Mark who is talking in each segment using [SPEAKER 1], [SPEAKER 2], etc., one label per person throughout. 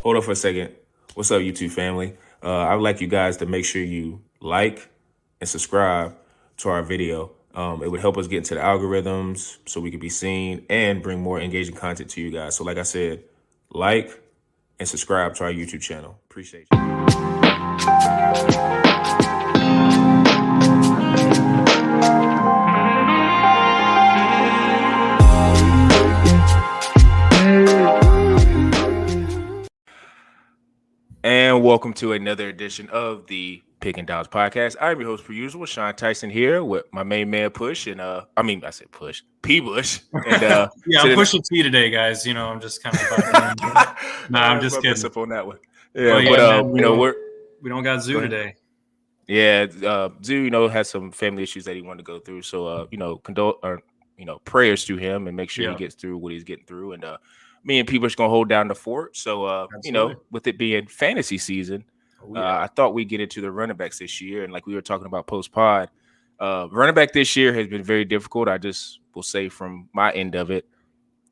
[SPEAKER 1] Hold on for a second. What's up, YouTube family? I would like you guys to make sure you like and subscribe to our video. It would help us get into the algorithms so we can be seen and bring more engaging content to you guys. So like I said, like and subscribe to our YouTube channel. Appreciate you. And welcome to another edition of the Pick and Downs podcast. I'm your host, per usual, Sean Tyson, here with my main man Push, and I said Push, P Bush, and
[SPEAKER 2] yeah, I'm pushing T today, guys. You know, I'm just kind of. I'm just kidding.
[SPEAKER 1] Up on that one. Yeah, man,
[SPEAKER 2] we don't got Zoo today.
[SPEAKER 1] Yeah, Zoo, has some family issues that he wanted to go through, so prayers to him and make sure he gets through what he's getting through, and me and people are going to hold down the fort. So, with it being fantasy season, I thought we'd get into the running backs this year. And like we were talking about post-pod, running back this year has been very difficult. I just will say from my end of it,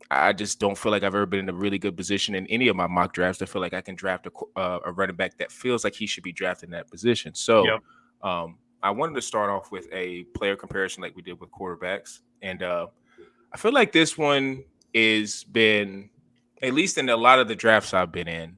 [SPEAKER 1] I just don't feel like I've ever been in a really good position in any of my mock drafts. I feel like I can draft a running back that feels like he should be drafted in that position. So I wanted to start off with a player comparison like we did with quarterbacks. And I feel like this one has been, at least in a lot of the drafts I've been in,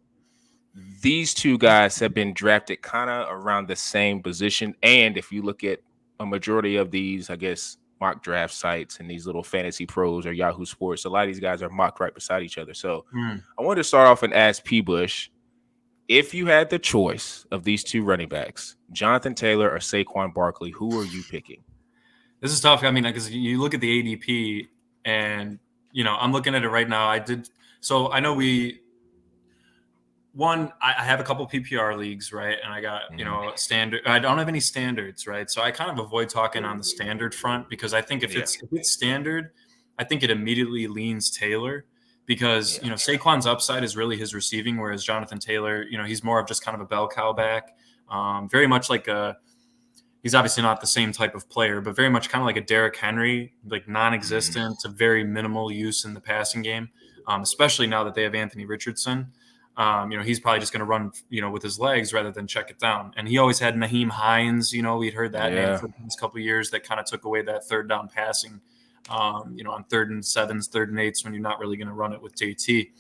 [SPEAKER 1] these two guys have been drafted kind of around the same position. And if you look at a majority of these, I guess, mock draft sites and these little Fantasy Pros or Yahoo Sports, a lot of these guys are mocked right beside each other. So I wanted to start off and ask P. Bush, if you had the choice of these two running backs, Jonathan Taylor or Saquon Barkley, who are you picking?
[SPEAKER 2] This is tough. I mean, because you look at the ADP and, I'm looking at it right now. So I know I have a couple PPR leagues, right? And I got, standard. I don't have any standards, right? So I kind of avoid talking on the standard front because I think if it's standard, I think it immediately leans Taylor because, Saquon's upside is really his receiving, whereas Jonathan Taylor, he's more of just kind of a bell cow back. Very much like he's obviously not the same type of player, but very much kind of like a Derrick Henry, like non-existent to very minimal use in the passing game. Especially now that they have Anthony Richardson. He's probably just going to run, with his legs rather than check it down. And he always had Naheem Hines, we'd heard that name for the past couple of years that kind of took away that third down passing, on 3rd and 7s, 3rd and 8s when you're not really going to run it with JT.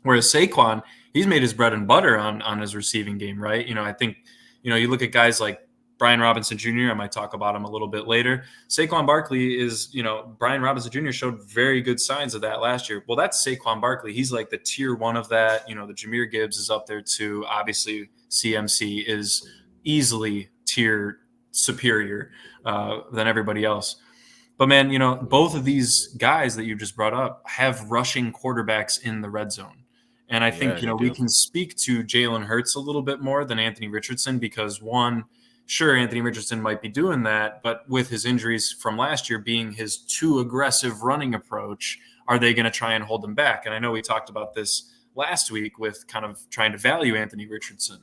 [SPEAKER 2] Whereas Saquon, he's made his bread and butter on his receiving game, right? I think, you look at guys like Brian Robinson Jr., I might talk about him a little bit later. Saquon Barkley is, Brian Robinson Jr. showed very good signs of that last year. Well, that's Saquon Barkley. He's like the tier one of that. The Zamir Gibbs is up there too. Obviously, CMC is easily tier superior than everybody else. But, man, both of these guys that you just brought up have rushing quarterbacks in the red zone. And I think, we can speak to Jalen Hurts a little bit more than Anthony Richardson because, one, sure, Anthony Richardson might be doing that, but with his injuries from last year being his too aggressive running approach, are they going to try and hold him back? And I know we talked about this last week with kind of trying to value Anthony Richardson.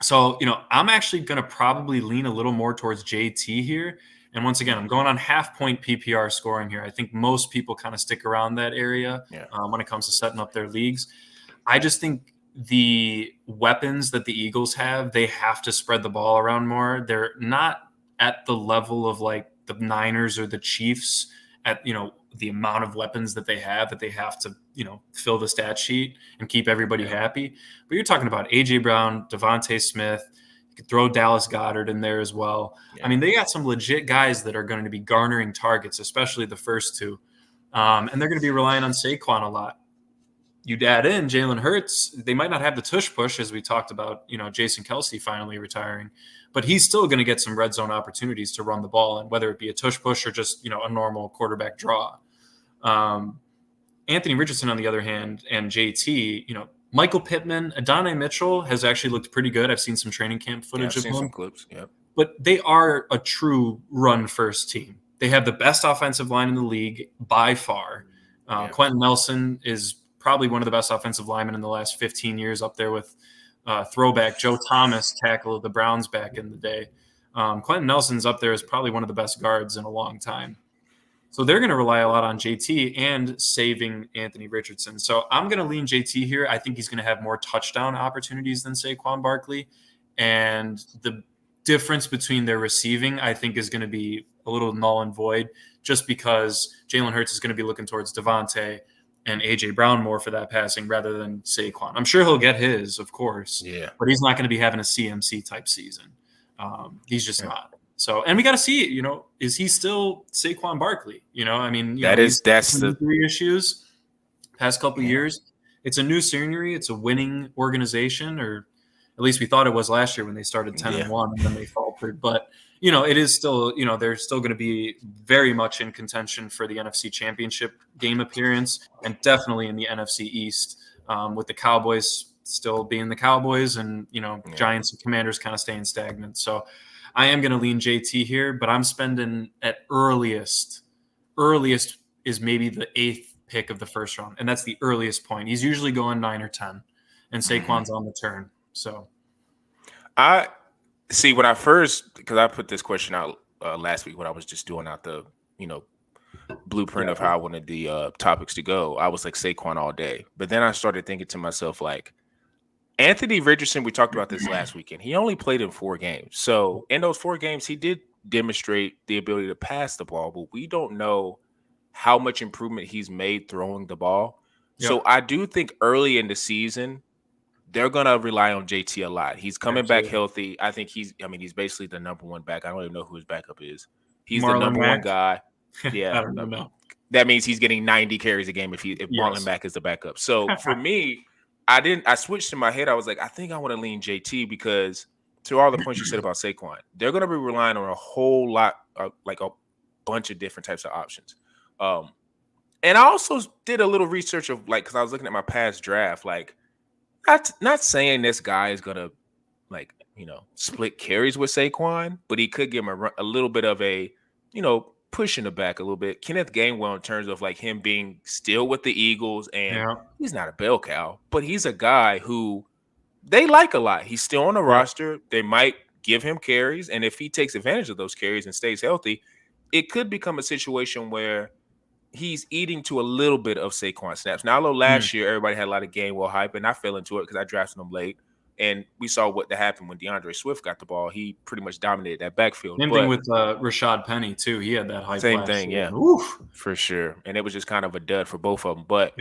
[SPEAKER 2] So, I'm actually going to probably lean a little more towards JT here. And once again, I'm going on half-point PPR scoring here. I think most people kind of stick around that area when it comes to setting up their leagues. I just think the weapons that the Eagles have, they have to spread the ball around more. They're not at the level of like the Niners or the Chiefs at, the amount of weapons that they have to, fill the stat sheet and keep everybody happy. But you're talking about A.J. Brown, Devontae Smith. You could throw Dallas Goedert in there as well. Yeah. I mean, they got some legit guys that are going to be garnering targets, especially the first two. And they're going to be relying on Saquon a lot. You'd add in Jalen Hurts, they might not have the tush push as we talked about, Jason Kelce finally retiring, but he's still going to get some red zone opportunities to run the ball, and whether it be a tush push or just, a normal quarterback draw. Anthony Richardson, on the other hand, and JT, Michael Pittman, Adonai Mitchell has actually looked pretty good. I've seen some training camp footage of them.
[SPEAKER 1] Some clips,
[SPEAKER 2] but they are a true run-first team. They have the best offensive line in the league by far. Quentin Nelson is probably one of the best offensive linemen in the last 15 years, up there with throwback Joe Thomas, tackle of the Browns back in the day. Quentin Nelson's up there as probably one of the best guards in a long time. So they're going to rely a lot on JT and saving Anthony Richardson. So I'm going to lean JT here. I think he's going to have more touchdown opportunities than Saquon Barkley. And the difference between their receiving, I think, is going to be a little null and void just because Jalen Hurts is going to be looking towards Devontae and A.J. Brown more for that passing rather than Saquon. I'm sure he'll get his, of course, but he's not going to be having a CMC type season. He's just not. So, and we got to see, is he still Saquon Barkley? I mean, that's the injury issues past couple of years. It's a new scenery. It's a winning organization, or at least we thought it was last year when they started 10-1 and then they faltered. But, it is still, they're still going to be very much in contention for the NFC Championship game appearance and definitely in the NFC East with the Cowboys still being the Cowboys and, Giants and Commanders kind of staying stagnant. So I am going to lean JT here, but I'm spending at earliest is maybe the 8th pick of the first round. And that's the earliest point. He's usually going 9 or 10 and Saquon's on the turn. So
[SPEAKER 1] I see when I first, because I put this question out last week when I was just doing out the, blueprint of how I wanted the topics to go. I was like Saquon all day. But then I started thinking to myself, like, Anthony Richardson, we talked about this last weekend. He only played in 4 games. So in those 4 games, he did demonstrate the ability to pass the ball, but we don't know how much improvement he's made throwing the ball. Yep. So I do think early in the season, they're going to rely on JT a lot. He's coming back healthy. I think he's basically the number 1 back. I don't even know who his backup is. He's the number 1 guy. Yeah.
[SPEAKER 2] I don't know.
[SPEAKER 1] That means he's getting 90 carries a game if Marlon Mack is the backup. So for me, I switched in my head. I was like, I think I want to lean JT because to all the points you said about Saquon, they're going to be relying on a whole lot of like a bunch of different types of options. And I also did a little research of like, because I was looking at my past draft, like not saying this guy is going to like, split carries with Saquon, but he could give him a little bit of a, push in the back a little bit. Kenneth Gainwell in terms of like him being still with the Eagles, and he's not a bell cow, but he's a guy who they like a lot. He's still on the roster. They might give him carries, and if he takes advantage of those carries and stays healthy, it could become a situation where he's eating to a little bit of Saquon snaps. Now, although last year everybody had a lot of Gainwell hype, and I fell into it because I drafted him late. And we saw what happened when DeAndre Swift got the ball. He pretty much dominated that backfield.
[SPEAKER 2] Same thing with Rashad Penny, too. He had that hype.
[SPEAKER 1] Same thing, yeah. Oof. For sure. And it was just kind of a dud for both of them. But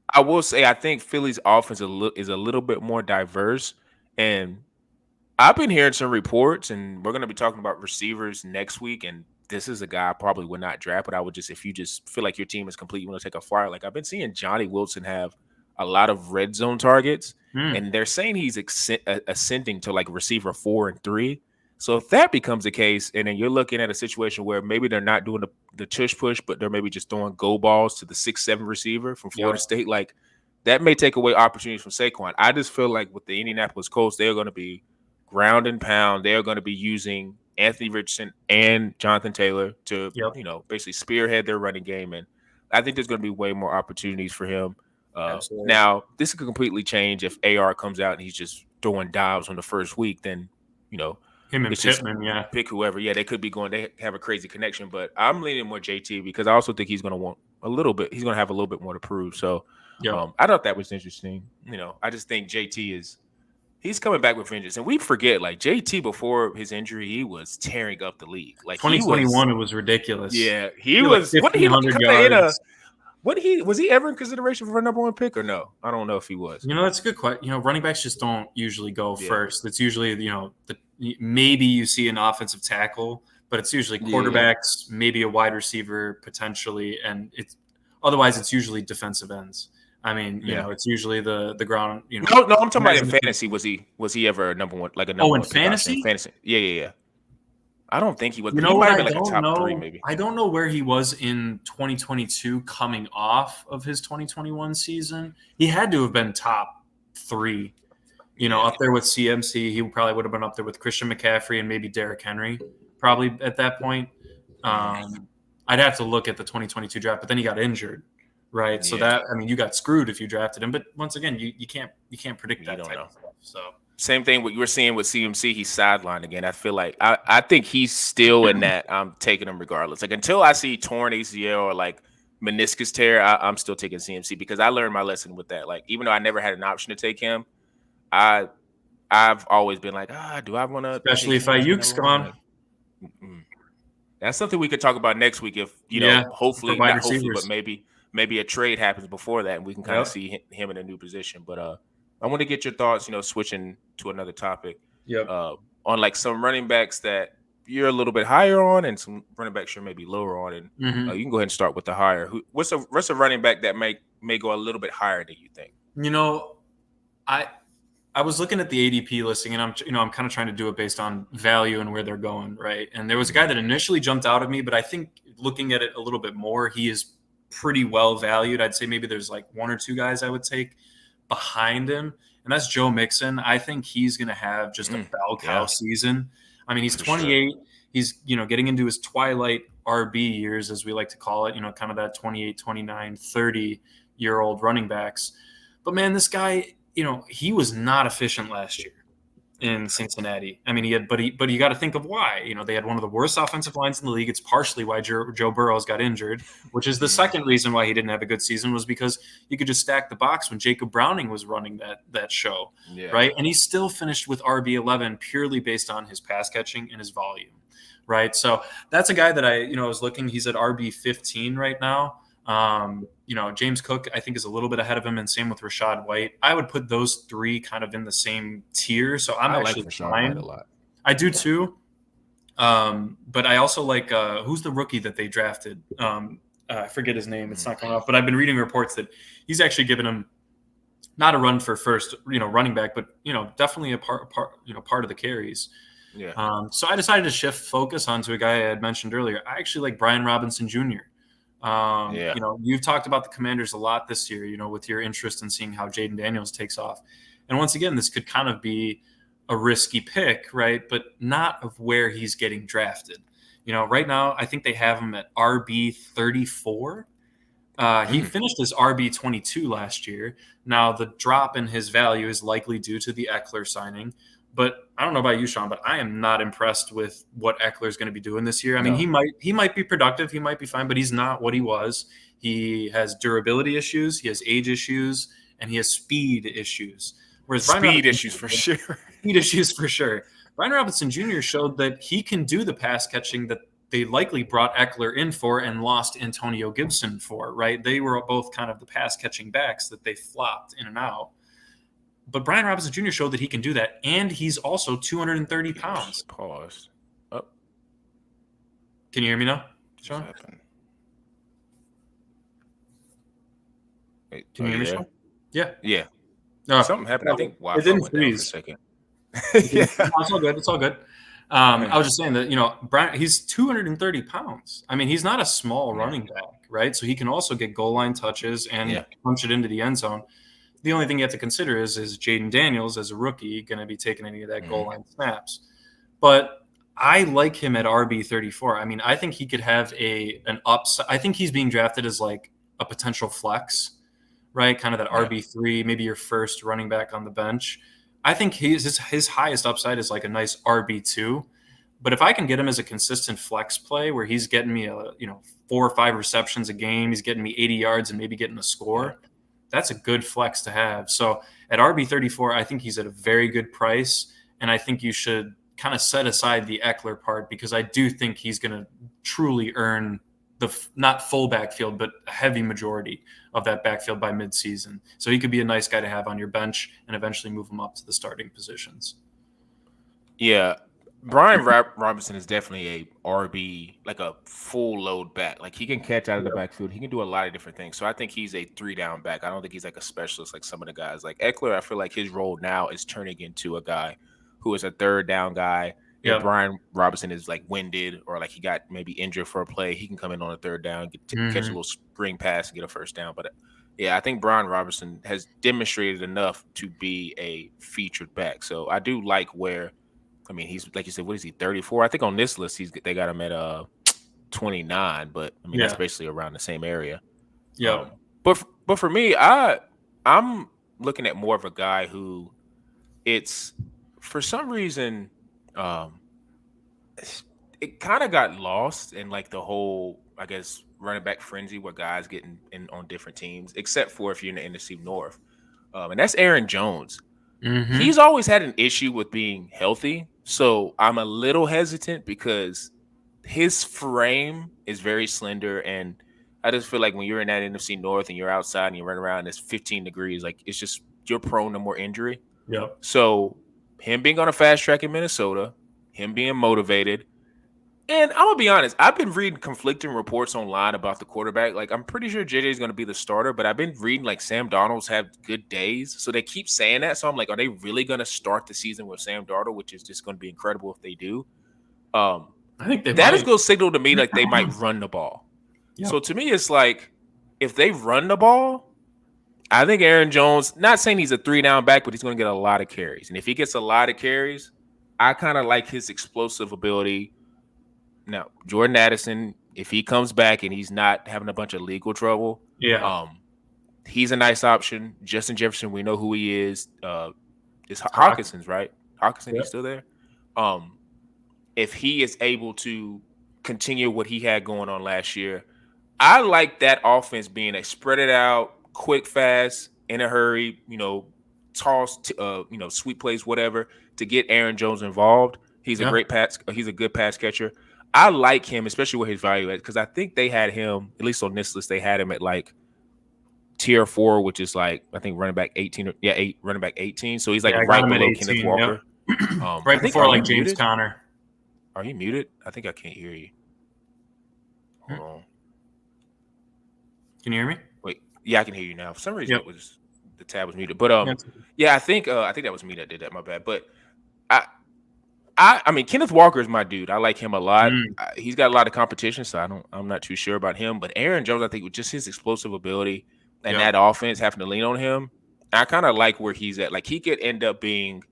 [SPEAKER 1] I will say I think Philly's offense is a little bit more diverse. And I've been hearing some reports, and we're going to be talking about receivers next week. And this is a guy I probably would not draft, but I would just, if you just feel like your team is complete, you want to take a flyer. Like I've been seeing Johnny Wilson have a lot of red zone targets. And they're saying he's ascending to like receiver 4 and 3. So if that becomes the case, and then you're looking at a situation where maybe they're not doing the tush push, but they're maybe just throwing go balls to the 6-7 receiver from Florida State, like that may take away opportunities from Saquon. I just feel like with the Indianapolis Colts, they're going to be ground and pound. They're going to be using Anthony Richardson and Jonathan Taylor to, basically spearhead their running game. And I think there's going to be way more opportunities for him. Now, this could completely change if AR comes out and he's just throwing dives on the first week. Then, him
[SPEAKER 2] and Pittman,
[SPEAKER 1] pick whoever. Yeah, they could be going. They have a crazy connection, but I'm leaning more JT because I also think he's going to want a little bit. He's going to have a little bit more to prove. So, I thought that was interesting. I just think JT he's coming back with vengeance, and we forget like JT before his injury, he was tearing up the league. Like
[SPEAKER 2] 2021, it was ridiculous.
[SPEAKER 1] Yeah, he was. What he yards. Was he ever in consideration for a number 1 pick or no? I don't know if he was.
[SPEAKER 2] That's a good question. Running backs just don't usually go first. It's usually, maybe you see an offensive tackle, but it's usually quarterbacks, maybe a wide receiver potentially, and otherwise it's usually defensive ends. I mean, it's usually the ground.
[SPEAKER 1] No, I'm talking about in fantasy. Was he ever a number 1? Like a number 1
[SPEAKER 2] in fantasy?
[SPEAKER 1] Fantasy. Yeah. I don't think he was.
[SPEAKER 2] He might have been like a top 3, maybe. I don't know where he was in 2022 coming off of his 2021 season. He had to have been top 3, up there with CMC. He probably would have been up there with Christian McCaffrey and maybe Derrick Henry probably at that point. I'd have to look at the 2022 draft, but then he got injured, right? So you got screwed if you drafted him. But once again, you can't predict that type of stuff. So
[SPEAKER 1] Same thing what you were seeing with CMC. He's sidelined again. I feel like I think he's still in that. I'm taking him regardless. Like until I see torn ACL or like meniscus tear, I'm still taking CMC because I learned my lesson with that. Like even though I never had an option to take him, I've always been like, do I want to?
[SPEAKER 2] Especially if Ayuk's gone.
[SPEAKER 1] Like, that's something we could talk about next week. If hopefully not hopefully, but maybe a trade happens before that, and we can kind of see him in a new position. But I want to get your thoughts. Switching to another topic. On like some running backs that you're a little bit higher on, and some running backs you're maybe lower on, and you can go ahead and start with the higher. What's a running back that may go a little bit higher than you think?
[SPEAKER 2] I was looking at the ADP listing, and I'm kind of trying to do it based on value and where they're going, right? And there was a guy that initially jumped out at me, but I think looking at it a little bit more, he is pretty well valued. I'd say maybe there's like one or two guys I would take behind him, and that's Joe Mixon. I think he's going to have just a bell cow season. I mean, he's 28. Sure. He's getting into his twilight RB years, as we like to call it. Kind of that 28, 29, 30-year-old running backs. But man, this guy. He was not efficient last year in Cincinnati. I mean, but you got to think of why. They had one of the worst offensive lines in the league. It's partially why Joe Burrows got injured, which is the second reason why he didn't have a good season, was because you could just stack the box when Jacob Browning was running that show, right? And he still finished with RB11 purely based on his pass catching and his volume, right? So that's a guy that I was looking. He's at RB15 right now. James Cook, I think, is a little bit ahead of him, and same with Rachaad White. I would put those three kind of in the same tier. So I actually like White a lot. I do too. But I also like who's the rookie that they drafted? I forget his name. It's not coming up. But I've been reading reports that he's actually given him not a run for first, running back, but definitely a part of the carries. Yeah. So I decided to shift focus onto a guy I had mentioned earlier. I actually like Brian Robinson Jr. You've talked about the Commanders a lot this year, with your interest in seeing how Jaden Daniels takes off. And once again, this could kind of be a risky pick, right? But not of where he's getting drafted. Right now, I think they have him at RB 34. He finished as RB 22 last year. Now, the drop in his value is likely due to the Eckler signing. But I don't know about you, Sean, but I am not impressed with what Eckler is going to be doing this year. I mean, he might be productive, he might be fine, but he's not what he was. He has durability issues, he has age issues, and he has speed issues. Whereas
[SPEAKER 1] speed issues for sure.
[SPEAKER 2] Speed issues for sure. Brian Robinson Jr. showed that he can do the pass catching that they likely brought Eckler in for and lost Antonio Gibson for, right? They were both kind of the pass catching backs that they flopped in and out. But Brian Robinson Jr. showed that he can do that, and he's also 230 pounds.
[SPEAKER 1] Pause. Oh.
[SPEAKER 2] Can you hear me now, Sean?
[SPEAKER 1] Wait,
[SPEAKER 2] can you hear me, Sean? Yeah.
[SPEAKER 1] Yeah.
[SPEAKER 2] No,
[SPEAKER 1] something happened. I think
[SPEAKER 2] Wi-Fi it didn't freeze
[SPEAKER 1] for a second.
[SPEAKER 2] Yeah. It's all good. It's all good. I was just saying that, Brian, he's 230 pounds. I mean, he's not a small running back, right? So he can also get goal line touches and punch it into the end zone. The only thing you have to consider is Jaden Daniels as a rookie going to be taking any of that goal line snaps? But I like him at RB 34. I mean, I think he could have an upside. I think he's being drafted as like a potential flex, right? Kind of that RB3, maybe your first running back on the bench. I think his highest upside is like a nice RB2. But if I can get him as a consistent flex play where he's getting me 4 or 5 receptions a game, he's getting me 80 yards and maybe getting a score. That's a good flex to have. So at RB 34, I think he's at a very good price. And I think you should kind of set aside the Eckler part, because I do think he's going to truly earn the not full backfield, but a heavy majority of that backfield by midseason. So he could be a nice guy to have on your bench and eventually move him up to the starting positions.
[SPEAKER 1] Yeah. Brian Robinson is definitely a RB, like a full load back. Like he can catch out of the backfield. He can do a lot of different things. So I think he's a 3-down back. I don't think he's like a specialist like some of the guys. Like Eckler, I feel like his role now is turning into a guy who is a 3rd-down guy. Yeah. If Brian Robinson is like winded or like he got maybe injured for a play, he can come in on a 3rd down, catch a little screen pass and get a 1st down. But yeah, I think Brian Robinson has demonstrated enough to be a featured back. So I do like where. I mean, he's like you said. What is he? 34. I think on this list, they got him at 29. But I mean, that's basically around the same area.
[SPEAKER 2] Yeah.
[SPEAKER 1] But for me, I'm looking at more of a guy who it's for some reason, it kind of got lost in like the whole, I guess, running back frenzy where guys getting in on different teams, except for if you're in the NFC North, and that's Aaron Jones.
[SPEAKER 2] Mm-hmm.
[SPEAKER 1] He's always had an issue with being healthy, so I'm a little hesitant because his frame is very slender, and I just feel like when you're in that NFC North and you're outside and you run around, it's 15 degrees. Like it's just you're prone to more injury.
[SPEAKER 2] Yep.
[SPEAKER 1] So him being on a fast track in Minnesota, him being motivated, and I'm gonna be honest, I've been reading conflicting reports online about the quarterback. Like I'm pretty sure JJ is gonna be the starter, but I've been reading like Sam Darnold's have good days, so they keep saying that. So I'm like, are they really gonna start the season with Sam Darnold, which is just gonna be incredible if they do.
[SPEAKER 2] I think
[SPEAKER 1] that is going to signal to me like they might run the ball. Yep. So to me, it's like if they run the ball, I think Aaron Jones, not saying he's a 3-down back, but he's going to get a lot of carries. And if he gets a lot of carries, I kind of like his explosive ability. Now, Jordan Addison, if he comes back and he's not having a bunch of legal trouble, he's a nice option. Justin Jefferson, we know who he is. It's Hawkinson's, right? Hawkinson, he's still there. If he is able to continue what he had going on last year, I like that offense being a spread it out, quick, fast, in a hurry, toss, sweep plays, whatever, to get Aaron Jones involved. He's a great pass. He's a good pass catcher. I like him, especially where his value is, because I think they had him, at least on this list, they had him at like tier 4, which is like, I think running back 18. Running back 18. So he's like right below 18, Kenneth Walker.
[SPEAKER 2] Yep. Right before like James muted? Conner.
[SPEAKER 1] Are you muted? I think I can't hear you. Hold on.
[SPEAKER 2] Can you hear me?
[SPEAKER 1] Wait. Yeah, I can hear you now. For some reason, the tab was muted. But I think that was me that did that. My bad. But I mean, Kenneth Walker is my dude. I like him a lot. He's got a lot of competition, so I'm not too sure about him. But Aaron Jones, I think, with just his explosive ability and that offense having to lean on him, I kind of like where he's at. Like he could end up being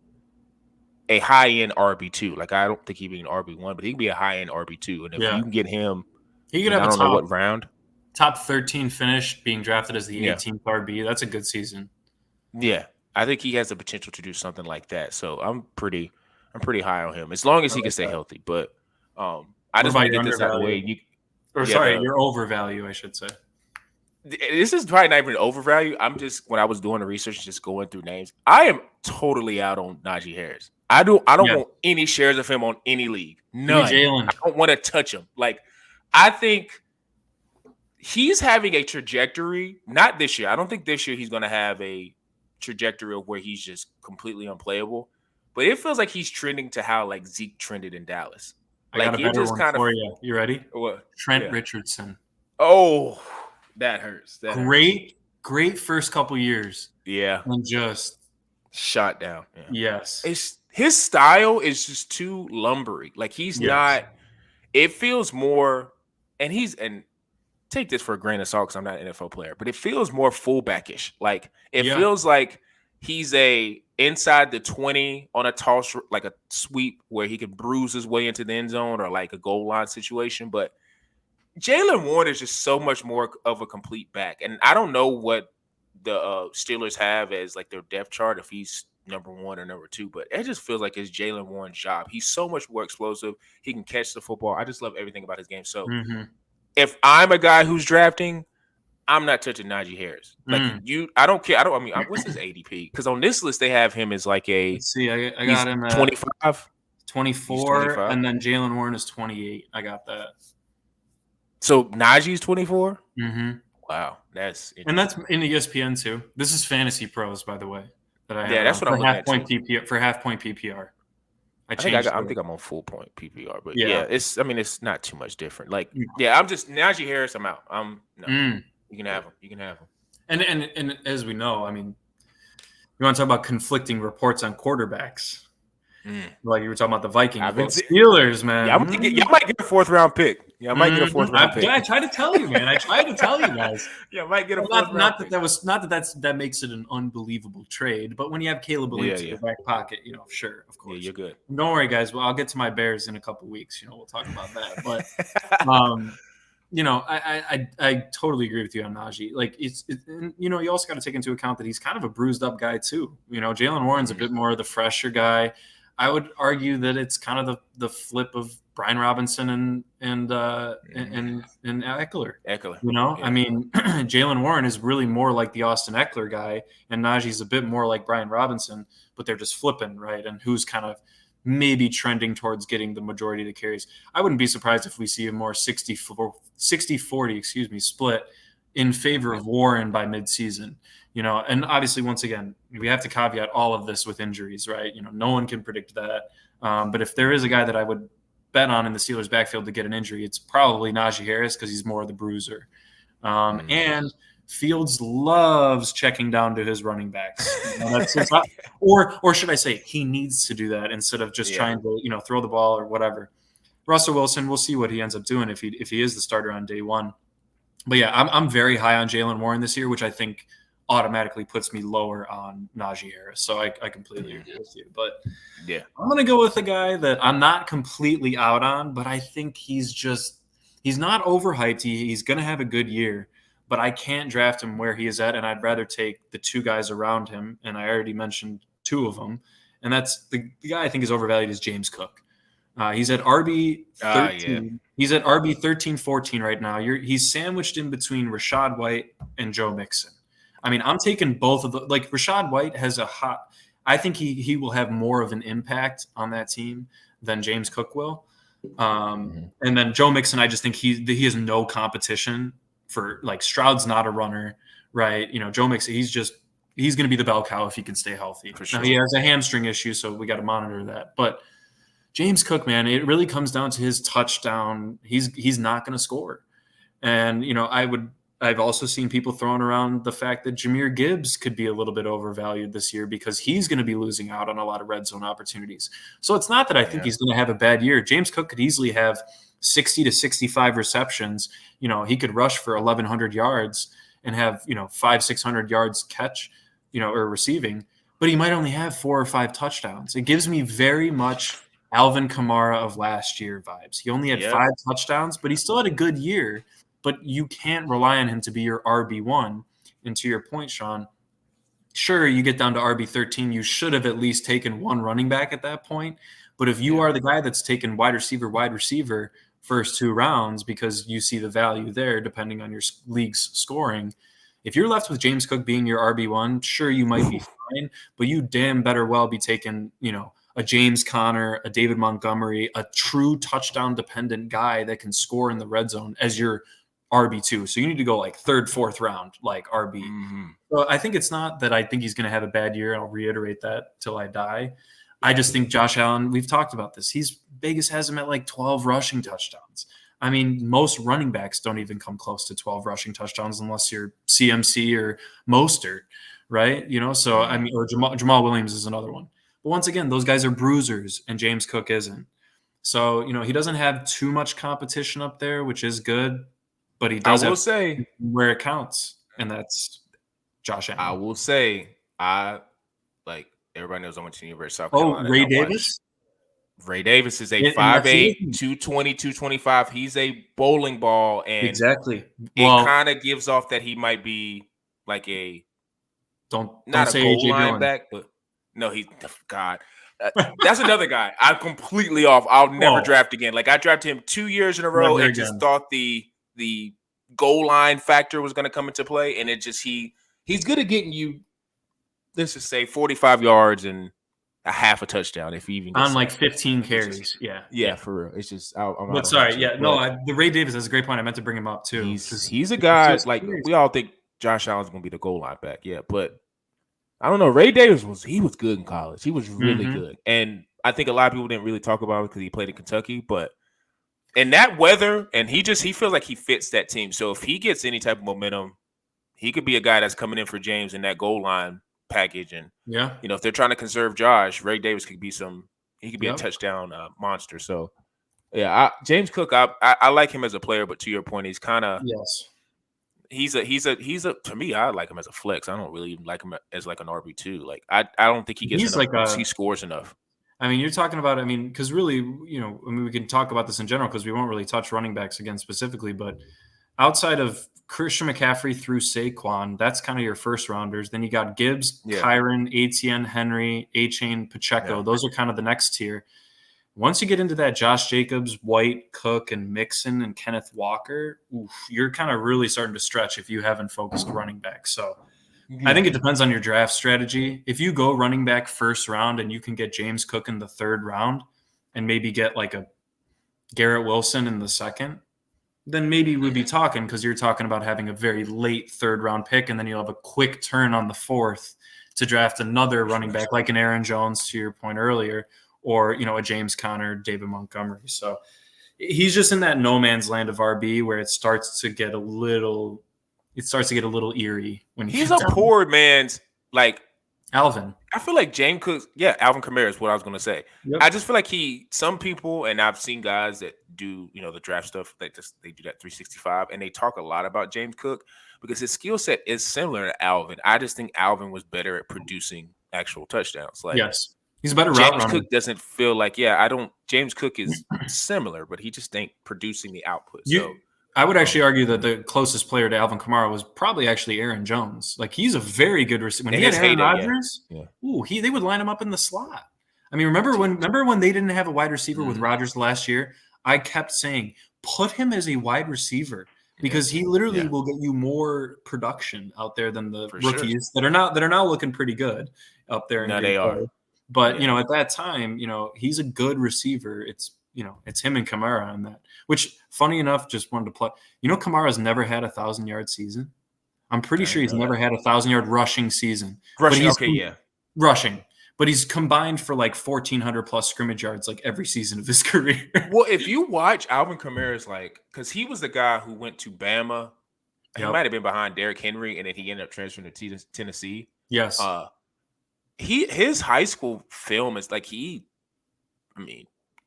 [SPEAKER 1] a high-end RB2. Like, I don't think he'd be an RB1, but he can be a high-end RB2. And if you can get him,
[SPEAKER 2] he could have I don't know
[SPEAKER 1] what round.
[SPEAKER 2] Top 13 finish, being drafted as the 18th RB. That's a good season.
[SPEAKER 1] Yeah. I think he has the potential to do something like that. So I'm pretty high on him, as long as he can stay healthy. But I just want to get this out of the way.
[SPEAKER 2] Your overvalue, I should say.
[SPEAKER 1] This is probably not even overvalue. I'm just, when I was doing the research, just going through names, I am totally out on Najee Harris. I don't want any shares of him on any league. None. I don't want to touch him. Like, I think he's having a trajectory, not this year. I don't think this year he's going to have a trajectory of where he's just completely unplayable. But it feels like he's trending to how like Zeke trended in Dallas.
[SPEAKER 2] Like, I got a better one for you. You ready?
[SPEAKER 1] What?
[SPEAKER 2] Trent Richardson.
[SPEAKER 1] Oh, that hurts.
[SPEAKER 2] Great first couple years.
[SPEAKER 1] Yeah.
[SPEAKER 2] And just
[SPEAKER 1] shot down. Yeah.
[SPEAKER 2] Yes.
[SPEAKER 1] His style is just too lumbery. Like he's not. It feels more, and take this for a grain of salt because I'm not an NFL player, but it feels more fullbackish. Like it feels like he's a inside the 20 on a toss, like a sweep where he can bruise his way into the end zone or like a goal line situation. But Jaylen Warren is just so much more of a complete back. And I don't know what the Steelers have as like their depth chart, if he's number 1 or number 2, but it just feels like it's Jaylen Warren's job. He's so much more explosive. He can catch the football. I just love everything about his game. So if I'm a guy who's drafting, I'm not touching Najee Harris. Like I don't care. I mean, what's his ADP? Because on this list they have him as like a.
[SPEAKER 2] Let's see, I got him at
[SPEAKER 1] 25,
[SPEAKER 2] 24, and then Jaylen Warren is 28. I got that.
[SPEAKER 1] So Najee's 24. Wow, that's
[SPEAKER 2] in the ESPN too. This is Fantasy Pros, by the way. That I have
[SPEAKER 1] that's what I'm looking at.
[SPEAKER 2] For half point PPR. I think
[SPEAKER 1] I'm on full point PPR, but it's not too much different. Like, I'm just Najee Harris. I'm out. You can have him. You can have him.
[SPEAKER 2] And as we know, I mean, you want to talk about conflicting reports on quarterbacks. Like you were talking about the Vikings, Steelers, man.
[SPEAKER 1] Y'all might get a 4th round pick. Yeah, I might get a 4th round pick.
[SPEAKER 2] I tried to tell you, man. I tried to tell you guys.
[SPEAKER 1] I might get a 4th round pick.
[SPEAKER 2] That makes it an unbelievable trade. But when you have Caleb Williams in your back pocket, sure, of course.
[SPEAKER 1] Yeah, you're good.
[SPEAKER 2] Don't worry, guys. Well, I'll get to my Bears in a couple weeks. We'll talk about that. But I totally agree with you on Najee. Like you also got to take into account that he's kind of a bruised up guy too. Jalen Warren's a bit more of the fresher guy. I would argue that it's kind of the flip of Brian Robinson and Eckler. I mean, Jalen Warren is really more like the Austin Eckler guy, and Najee's a bit more like Brian Robinson, but they're just flipping, right? And who's kind of maybe trending towards getting the majority of the carries. I wouldn't be surprised if we see a more 60-40, split in favor of Warren by midseason. And obviously, once again, we have to caveat all of this with injuries, right? No one can predict that. But if there is a guy that I would bet on in the Steelers' backfield to get an injury, it's probably Najee Harris because he's more of the bruiser. And Fields loves checking down to his running backs. Or should I say he needs to do that instead of just trying to, throw the ball or whatever. Russell Wilson, we'll see what he ends up doing if he is the starter on day one. But yeah, I'm very high on Jalen Warren this year, which I think automatically puts me lower on Najee Harris. So I completely agree with you. But
[SPEAKER 1] yeah,
[SPEAKER 2] I'm going to go with a guy that I'm not completely out on, but I think he's not overhyped. He's going to have a good year. But I can't draft him where he is at, and I'd rather take the two guys around him, and I already mentioned two of them, and that's the guy I think is overvalued is James Cook. He's at RB 13. He's at RB 13-14 right now. He's sandwiched in between Rachaad White and Joe Mixon. I mean, I'm taking both of the like Rachaad White has I think he will have more of an impact on that team than James Cook will. And then Joe Mixon, I just think he has no competition. For like Stroud's not a runner, right? Joe Mixon, he's going to be the bell cow if he can stay healthy. For sure. Now, he has a hamstring issue, so we got to monitor that. But James Cook, man, it really comes down to his touchdown. He's not going to score. And, I've also seen people throwing around the fact that Zamir Gibbs could be a little bit overvalued this year because he's going to be losing out on a lot of red zone opportunities. So it's not that I think he's going to have a bad year. James Cook could easily have 60 to 65 receptions. He could rush for 1,100 yards and have, 500-600 yards catch, or receiving, but he might only have 4 or 5 touchdowns. It gives me very much Alvin Kamara of last year vibes. He only had 5 touchdowns, but he still had a good year, but you can't rely on him to be your RB1. And to your point, Sean, sure, you get down to RB 13, you should have at least taken one running back at that point. But if you are the guy that's taken wide receiver, first 2 rounds because you see the value there depending on your league's scoring. If you're left with James Cook being your RB1, sure, you might be fine, but you damn better well be taking, a James Conner, a David Montgomery, a true touchdown-dependent guy that can score in the red zone as your RB2. So you need to go like 3rd, 4th round, like RB. So I think it's not that I think he's going to have a bad year. I'll reiterate that till I die. I just think Josh Allen, we've talked about this. Vegas has him at like 12 rushing touchdowns. I mean, most running backs don't even come close to 12 rushing touchdowns unless you're CMC or Mostert, right? So I mean, or Jamal Williams is another one. But once again, those guys are bruisers and James Cook isn't. So, he doesn't have too much competition up there, which is good, but he does
[SPEAKER 1] say
[SPEAKER 2] where it counts, and that's Josh Allen.
[SPEAKER 1] I will say, everybody knows I went to the University of South Carolina.
[SPEAKER 2] Ray Davis?
[SPEAKER 1] Ray Davis is a 5'8", 220, 225. He's a bowling ball, and
[SPEAKER 2] exactly.
[SPEAKER 1] It kind of gives off that he might be like a not a goal line back, but no, God. That's another guy. I'm completely off. I'll never draft again. Like I drafted him 2 years in a row and just thought the goal line factor was going to come into play, and it just he's good at getting you. Let's just say 45 yards and a half a touchdown if he even gets
[SPEAKER 2] on like 15 carries.
[SPEAKER 1] Yeah, for real. It's just.
[SPEAKER 2] But sorry, the Ray Davis is a great point. I meant to bring him up too.
[SPEAKER 1] He's a guy like we all think Josh Allen's going to be the goal line back. Yeah, but I don't know. Ray Davis was good in college. He was really good, and I think a lot of people didn't really talk about it because he played in Kentucky. But in that weather, and he feels like he fits that team. So if he gets any type of momentum, he could be a guy that's coming in for James in that goal line package. And if they're trying to conserve Josh, Ray Davis could be a touchdown monster. So James Cook, I like him as a player, but to your point, he's kind of he's a to me, I like him as a flex. I don't really like him as like an RB2. Like I don't think he gets enough. He scores enough.
[SPEAKER 2] I mean, you're talking about, because really, we can talk about this in general because we won't really touch running backs again specifically, but outside of Christian McCaffrey through Saquon, that's kind of your first rounders. Then you got Gibbs, Kyron, Etienne, Henry, A-Chain, Pacheco. Yeah. Those are kind of the next tier. Once you get into that Josh Jacobs, White, Cook, and Mixon and Kenneth Walker, you're kind of really starting to stretch if you haven't focused running back. So I think it depends on your draft strategy. If you go running back first round and you can get James Cook in the third round and maybe get like a Garrett Wilson in the second, then maybe we'd be talking, because you're talking about having a very late third round pick, and then you'll have a quick turn on the fourth to draft another running back like an Aaron Jones, to your point earlier, or a James Conner, David Montgomery. So he's just in that no man's land of RB where it starts to get a little eerie when
[SPEAKER 1] he's a poor man's like
[SPEAKER 2] Alvin.
[SPEAKER 1] I feel like James Cook, Alvin Kamara is what I was going to say. Yep. I just feel like some people, and I've seen guys that do, the draft stuff, they do that 365, and they talk a lot about James Cook because his skill set is similar to Alvin. I just think Alvin was better at producing actual touchdowns. Like,
[SPEAKER 2] yes, he's a better
[SPEAKER 1] route
[SPEAKER 2] runner.
[SPEAKER 1] James Cook doesn't feel like, James Cook is similar, but he just ain't producing the output.
[SPEAKER 2] I would actually argue that the closest player to Alvin Kamara was probably actually Aaron Jones. Like, he's a very good receiver. When he had Aaron Rodgers, they would line him up in the slot. I mean, remember when they didn't have a wide receiver with Rodgers last year? I kept saying, put him as a wide receiver because he literally will get you more production out there than the rookies that are now looking pretty good up there.
[SPEAKER 1] No, they are.
[SPEAKER 2] But at that time, he's a good receiver. It's him and Kamara on that, which, funny enough, just wanted to plug. Kamara's never had a 1,000-yard season. I'm pretty sure he's never had a 1,000-yard rushing season. Rushing. But he's combined for like 1,400 plus scrimmage yards like every season of his career.
[SPEAKER 1] Well, if you watch Alvin Kamara's because he was the guy who went to Bama. He might have been behind Derrick Henry, and then he ended up transferring to Tennessee.
[SPEAKER 2] Yes.
[SPEAKER 1] His high school film is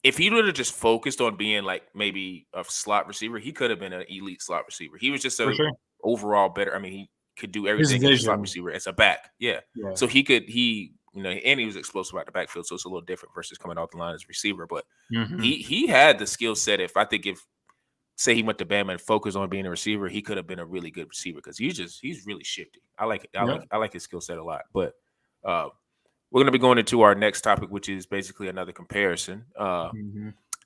[SPEAKER 1] if he would have just focused on being like maybe a slot receiver, he could have been an elite slot receiver. He was just overall better. I mean, he could do everything as a slot receiver as a back. Yeah. So and he was explosive out the backfield, so it's a little different versus coming out the line as a receiver. But he had the skill set. If say he went to Bama and focused on being a receiver, he could have been a really good receiver because he's really shifty. I like it. I like his skill set a lot. But we're going to be going into our next topic, which is basically another comparison. Shout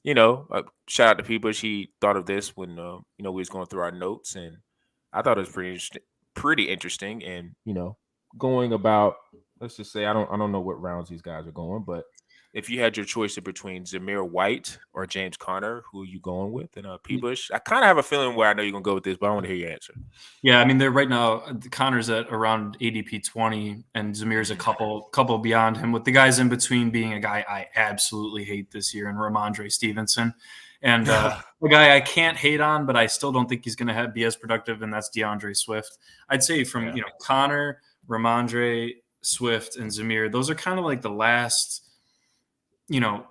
[SPEAKER 1] out to P-Bush. He thought of this when we was going through our notes, and I thought it was pretty interesting. And going about, let's just say I don't know what rounds these guys are going, but if you had your choice between Zamir White or James Conner, who are you going with? And P-Bush, I kind of have a feeling where I know you're going to go with this, but I want to hear your answer.
[SPEAKER 2] Yeah, I mean, they're right now, Conner's at around ADP 20, and Zamir's a couple beyond him, with the guys in between being a guy I absolutely hate this year, and Ramondre Stevenson. And a guy I can't hate on, but I still don't think he's going to be as productive, and that's DeAndre Swift. I'd say from Conner, Ramondre, Swift, and Zamir, those are kind of like the last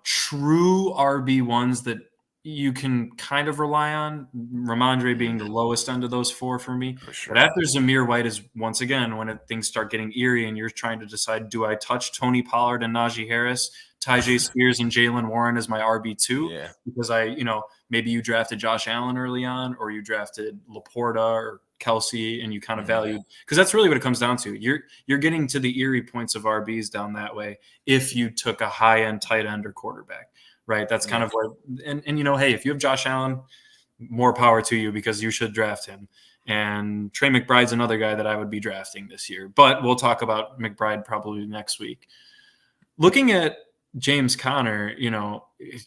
[SPEAKER 2] true RB1s that you can kind of rely on. Ramondre being the lowest end of those four for me. For sure. But after Zamir White is, once again, when things start getting eerie and you're trying to decide, do I touch Tony Pollard and Najee Harris, Tyjae Spears and Jalen Warren as my RB2? Yeah. Because maybe you drafted Josh Allen early on, or you drafted Laporta or Kelsey, and you kind of valued, because that's really what it comes down to. You're getting to the eerie points of RBs down that way if you took a high-end tight end or quarterback, right? That's kind of where, and hey, if you have Josh Allen, more power to you, because you should draft him. And Trey McBride's another guy that I would be drafting this year, but we'll talk about McBride probably next week. Looking at James Conner,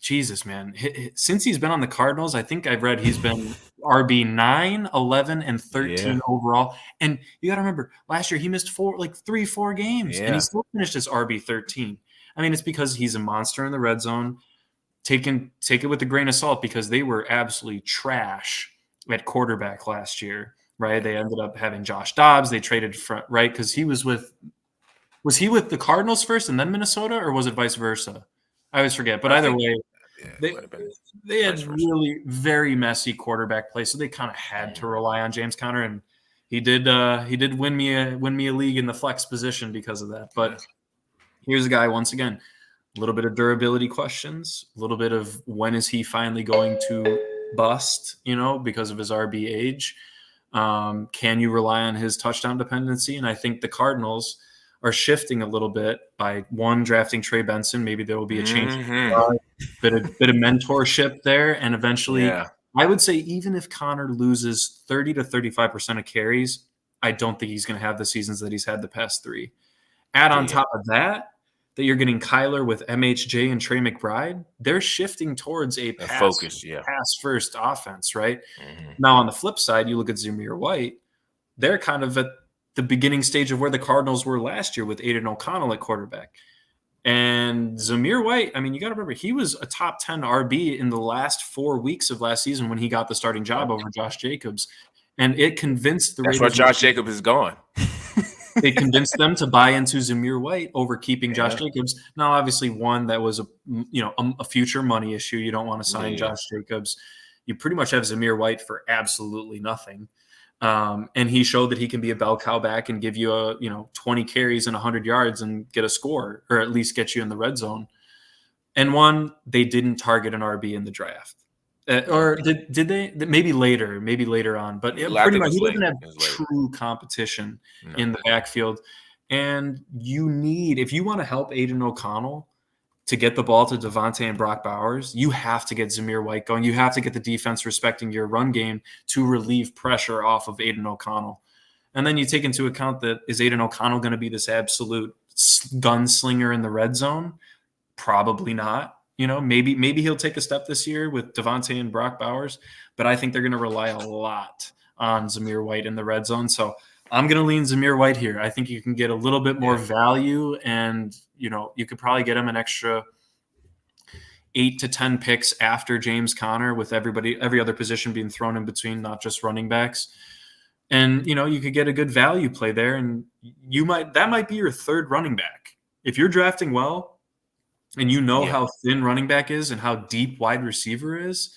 [SPEAKER 2] Jesus, man, since he's been on the Cardinals, I think I've read he's been RB 9, 11, and 13 overall. And you got to remember, last year he missed 3-4 games, and he still finished as RB 13. I mean, it's because he's a monster in the red zone. Take it with a grain of salt, because they were absolutely trash at quarterback last year, right? They ended up having Josh Dobbs. They traded right, because he was with the Cardinals first and then Minnesota, or was it vice versa? I always forget. But either way, they had really very messy quarterback play, so they kind of had to rely on James Conner, and he did win me a league in the flex position because of that. But here's a guy, once again, a little bit of durability questions, a little bit of when is he finally going to bust, because of his RB age. Can you rely on his touchdown dependency? And I think the Cardinals are shifting a little bit by drafting Trey Benson. Maybe there will be a change, bit of mentorship there, and eventually, I would say even if Connor loses 30 to 35% of carries, I don't think he's going to have the seasons that he's had the past 3. Add on top of that you're getting Kyler with MHJ and Trey McBride. They're shifting towards a pass first offense, right? Mm-hmm. Now on the flip side, you look at Zamir White. They're kind of at the beginning stage of where the Cardinals were last year with Aiden O'Connell at quarterback. And Zamir White, I mean, you got to remember, he was a top 10 RB in the last 4 weeks of last season when he got the starting job over Josh Jacobs. And it convinced the Raiders.
[SPEAKER 1] That's why Josh Jacobs is gone.
[SPEAKER 2] It convinced them to buy into Zamir White over keeping Josh Jacobs. Now, obviously, one that was a future money issue. You don't want to sign Josh Jacobs. You pretty much have Zamir White for absolutely nothing. And he showed that he can be a bell cow back and give you 20 carries and 100 yards and get a score, or at least get you in the red zone. And one, they didn't target an RB in the draft. Or did they? Maybe later on. But pretty much he doesn't have true competition in the backfield. And if you want to help Aiden O'Connell to get the ball to Devontae and Brock Bowers, you have to get Zamir White going. You have to get the defense respecting your run game to relieve pressure off of Aiden O'Connell. And then you take into account that, is Aiden O'Connell going to be this absolute gunslinger in the red zone? Probably not. Maybe he'll take a step this year with Devontae and Brock Bowers, but I think they're going to rely a lot on Zamir White in the red zone. So I'm going to lean Zamir White here. I think you can get a little bit more value, and you could probably get him an extra 8 to 10 picks after James Conner, with every other position being thrown in between, not just running backs. And you could get a good value play there, and that might be your third running back if you're drafting well. And how thin running back is and how deep wide receiver is.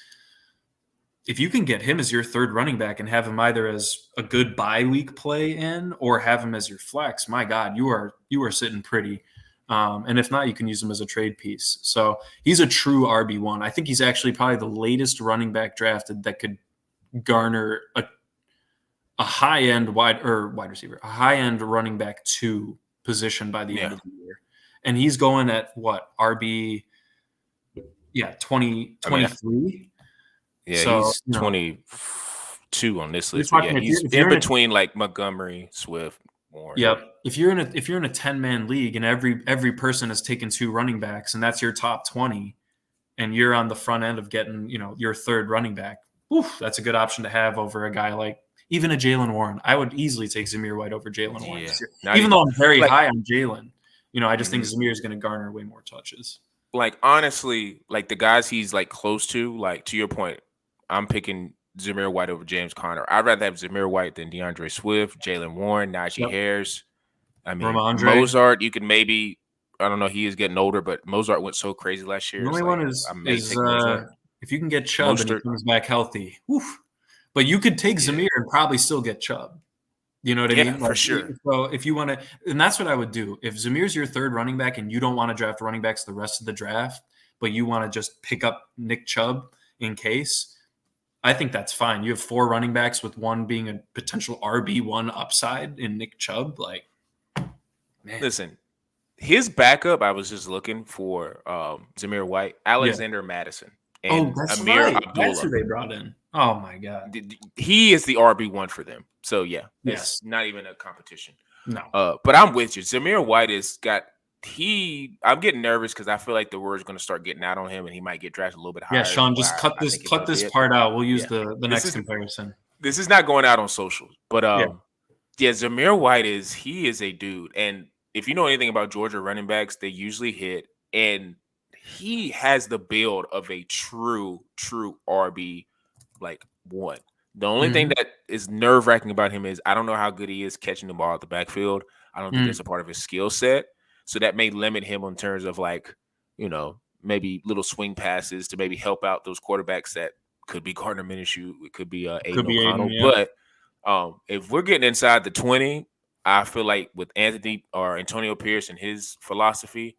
[SPEAKER 2] If you can get him as your third running back and have him either as a good bye week play in or have him as your flex, my God, you are sitting pretty. And if not, you can use him as a trade piece. So he's a true RB1. I think he's actually probably the latest running back drafted that could garner a high-end wide receiver, a high-end running back 2 position by the end of the year. And he's going at what, RB? 23.
[SPEAKER 1] So, he's 22 on this list. He's in between like Montgomery, Swift, Warren.
[SPEAKER 2] Yep. If you're in a 10-man league and every person has taken 2 running backs, and that's your top 20, and you're on the front end of getting your third running back, that's a good option to have over a guy like even a Jaylen Warren. I would easily take Zamir White over Jaylen Warren this year, even though I'm very high on Jaylen. I just think Zamir is going to garner way more touches.
[SPEAKER 1] Like, honestly, like the guys he's like close to, like to your point, I'm picking Zamir White over James Conner. I'd rather have Zamir White than DeAndre Swift, Jaylen Warren, Najee Harris. I mean, Mozart, you can maybe, I don't know, he is getting older, but Mozart went so crazy last year.
[SPEAKER 2] The only one is if you can get Chubb and he comes back healthy. But you could take Zamir and probably still get Chubb. You know what I mean?
[SPEAKER 1] For sure.
[SPEAKER 2] So if you want to, and that's what I would do. If Zamir's your third running back and you don't want to draft running backs the rest of the draft, but you want to just pick up Nick Chubb in case, I think that's fine. You have 4 running backs with one being a potential RB1 upside in Nick Chubb. Like, man.
[SPEAKER 1] Listen, his backup, I was just looking for Zamir White, Alexander Madison. And
[SPEAKER 2] that's
[SPEAKER 1] Amir
[SPEAKER 2] right.
[SPEAKER 1] Abdullah.
[SPEAKER 2] That's who they brought in. Oh, my God.
[SPEAKER 1] He is the RB1 for them. So, it's not even a competition. No. But I'm with you. Zamir White I'm getting nervous because I feel like the word's going to start getting out on him and he might get drafted a little bit higher.
[SPEAKER 2] Yeah, Sean, just cut this part out. We'll use the next comparison.
[SPEAKER 1] This is not going out on social. But, Zamir White is a dude. And if you know anything about Georgia running backs, they usually hit. And he has the build of a true RB, like, 1. The only thing that is nerve-wracking about him is I don't know how good he is catching the ball at the backfield. I don't think that's a part of his skill set. So that may limit him in terms of, like, maybe little swing passes to maybe help out those quarterbacks that could be Gardner Minshew. It could be Aiden O'Connell. But if we're getting inside the 20, I feel like with Antonio Pierce and his philosophy,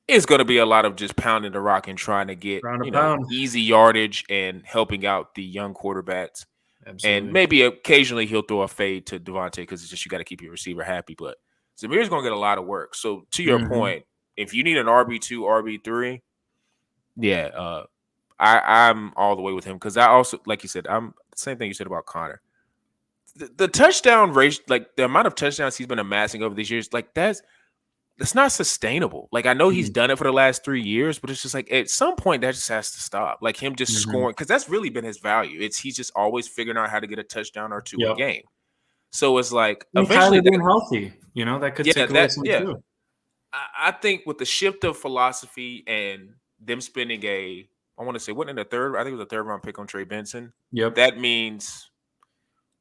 [SPEAKER 1] it's going to be a lot of just pounding the rock and trying to get easy yardage and helping out the young quarterbacks. Absolutely. And maybe occasionally he'll throw a fade to Devontae because it's just you got to keep your receiver happy. But Zamir's going to get a lot of work. So to your point, if you need an RB2, RB3, yeah, I'm all the way with him because I also, like you said, I'm the same thing you said about Connor. The touchdown rate, like the amount of touchdowns he's been amassing over these years, like that's not sustainable. Like I know he's done it for the last 3 years, but it's just like at some point that just has to stop. Like him just scoring, because that's really been his value. He's just always figuring out how to get a touchdown or two a game. So it's like
[SPEAKER 2] eventually being healthy, that could take away some too.
[SPEAKER 1] I think with the shift of philosophy and them spending I want to say, what in the third? I think it was a third round pick on Trey Benson.
[SPEAKER 2] Yep.
[SPEAKER 1] That means